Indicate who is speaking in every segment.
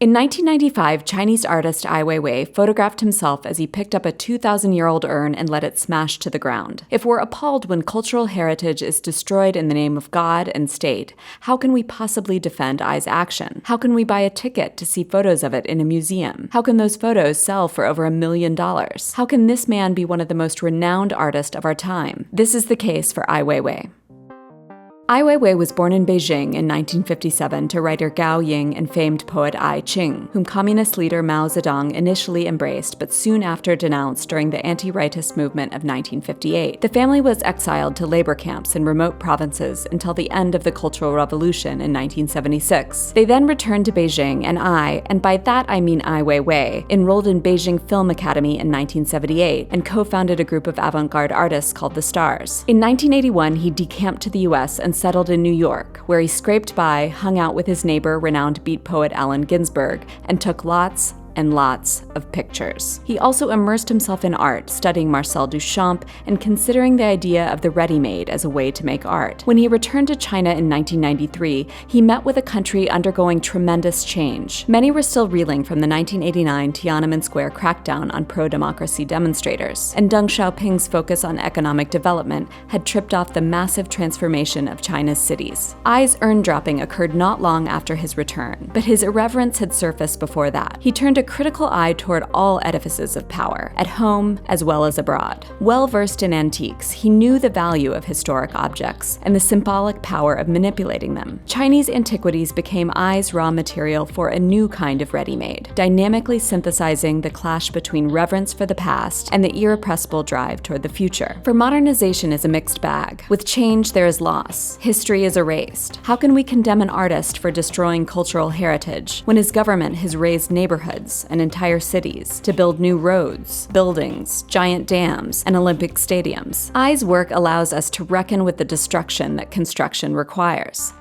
Speaker 1: In 1995, Chinese artist Ai Weiwei photographed himself as he picked up a 2,000-year-old urn and let it smash to the ground. If we're appalled when cultural heritage is destroyed in the name of God and state, how can we possibly defend Ai's action? How can we buy a ticket to see photos of it in a museum? How can those photos sell for over $1 million? How can this man be one of the most renowned artists of our time? This is the case for Ai Weiwei. Ai Weiwei was born in Beijing in 1957 to writer Gao Ying and famed poet Ai Qing, whom communist leader Mao Zedong initially embraced but soon after denounced during the anti-rightist movement of 1958. The family was exiled to labor camps in remote provinces until the end of the Cultural Revolution in 1976. They then returned to Beijing, and by that I mean Ai Weiwei, enrolled in Beijing Film Academy in 1978 and co-founded a group of avant-garde artists called the Stars. In 1981, he decamped to the US and settled in New York, where he scraped by, hung out with his neighbor, renowned beat poet Allen Ginsberg, and took lots and lots of pictures. He also immersed himself in art, studying Marcel Duchamp and considering the idea of the ready-made as a way to make art. When he returned to China in 1993, he met with a country undergoing tremendous change. Many were still reeling from the 1989 Tiananmen Square crackdown on pro-democracy demonstrators, and Deng Xiaoping's focus on economic development had tripped off the massive transformation of China's cities. Ai's urn dropping occurred not long after his return, but his irreverence had surfaced before that. He turned a critical eye toward all edifices of power, at home as well as abroad. Well-versed in antiques, he knew the value of historic objects and the symbolic power of manipulating them. Chinese antiquities became Ai's raw material for a new kind of ready-made, dynamically synthesizing the clash between reverence for the past and the irrepressible drive toward the future. For modernization is a mixed bag. With change, there is loss. History is erased. How can we condemn an artist for destroying cultural heritage when his government has razed neighborhoods and entire cities to build new roads, buildings, giant dams, and Olympic stadiums? Ai's work allows us to reckon with the destruction that construction requires.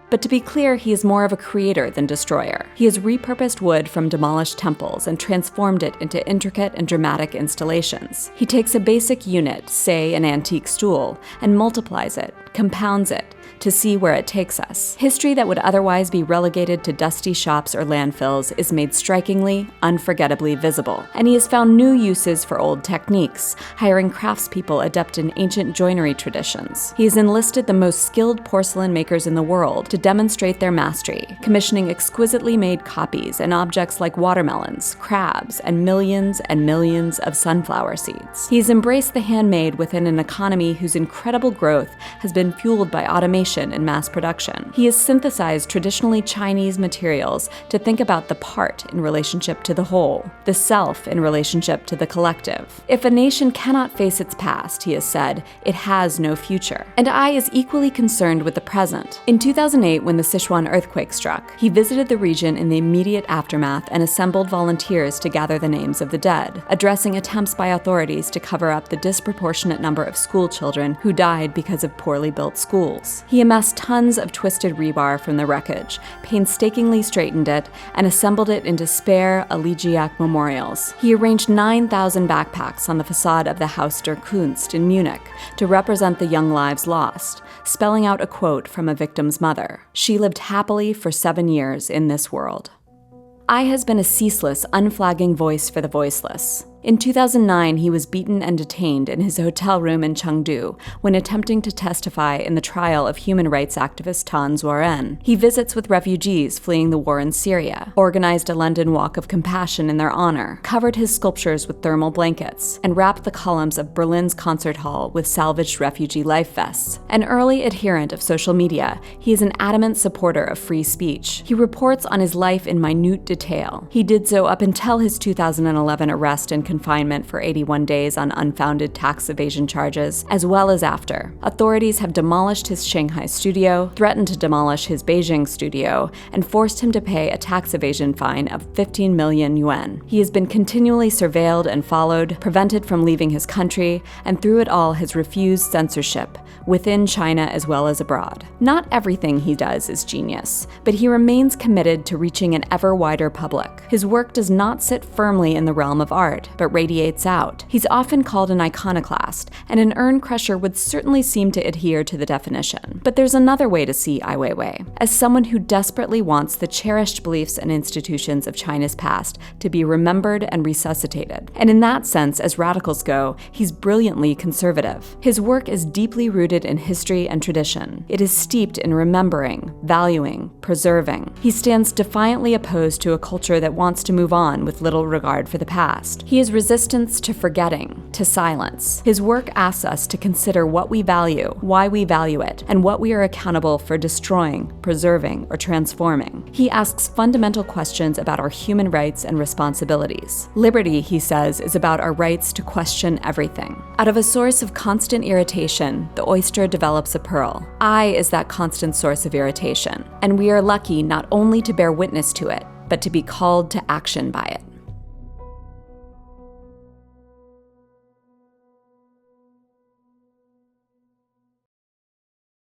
Speaker 1: But to be clear, he is more of a creator than destroyer. He has repurposed wood from demolished temples and transformed it into intricate and dramatic installations. He takes a basic unit, say an antique stool, and multiplies it, compounds it, to see where it takes us. History that would otherwise be relegated to dusty shops or landfills is made strikingly, unforgettably visible. And he has found new uses for old techniques, hiring craftspeople adept in ancient joinery traditions. He has enlisted the most skilled porcelain makers in the world to demonstrate their mastery, commissioning exquisitely made copies and objects like watermelons, crabs, and millions of sunflower seeds. He has embraced the handmade within an economy whose incredible growth has been fueled by automation and mass production. He has synthesized traditionally Chinese materials to think about the part in relationship to the whole, the self in relationship to the collective. If a nation cannot face its past, he has said, it has no future. And Ai is equally concerned with the present. In 2008, when the Sichuan earthquake struck, he visited the region in the immediate aftermath and assembled volunteers to gather the names of the dead, addressing attempts by authorities to cover up the disproportionate number of school children who died because of poorly built schools. He amassed tons of twisted rebar from the wreckage, painstakingly straightened it, and assembled it into spare elegiac memorials. He arranged 9,000 backpacks on the facade of the Haus der Kunst in Munich to represent the young lives lost, spelling out a quote from a victim's mother. She lived happily for 7 years in this world. Ai has been a ceaseless, unflagging voice for the voiceless. In 2009, he was beaten and detained in his hotel room in Chengdu when attempting to testify in the trial of human rights activist Tan Zuoren. He visits with refugees fleeing the war in Syria, organized a London Walk of Compassion in their honor, covered his sculptures with thermal blankets, and wrapped the columns of Berlin's concert hall with salvaged refugee life vests. An early adherent of social media, he is an adamant supporter of free speech. He reports on his life in minute detail. He did so up until his 2011 arrest and confinement for 81 days on unfounded tax evasion charges, as well as after. Authorities have demolished his Shanghai studio, threatened to demolish his Beijing studio, and forced him to pay a tax evasion fine of 15 million yuan. He has been continually surveilled and followed, prevented from leaving his country, and through it all has refused censorship, within China as well as abroad. Not everything he does is genius, but he remains committed to reaching an ever wider public. His work does not sit firmly in the realm of art, but radiates out. He's often called an iconoclast, and an urn crusher would certainly seem to adhere to the definition. But there's another way to see Ai Weiwei, as someone who desperately wants the cherished beliefs and institutions of China's past to be remembered and resuscitated. And in that sense, as radicals go, he's brilliantly conservative. His work is deeply rooted in history and tradition. It is steeped in remembering, valuing, preserving. He stands defiantly opposed to a culture that wants to move on with little regard for the past. He is resistance to forgetting, to silence. His work asks us to consider what we value, why we value it, and what we are accountable for destroying, preserving, or transforming. He asks fundamental questions about our human rights and responsibilities. Liberty, he says, is about our rights to question everything. Out of a source of constant irritation, the oyster develops a pearl. I is that constant source of irritation, and we are lucky not only to bear witness to it, but to be called to action by it.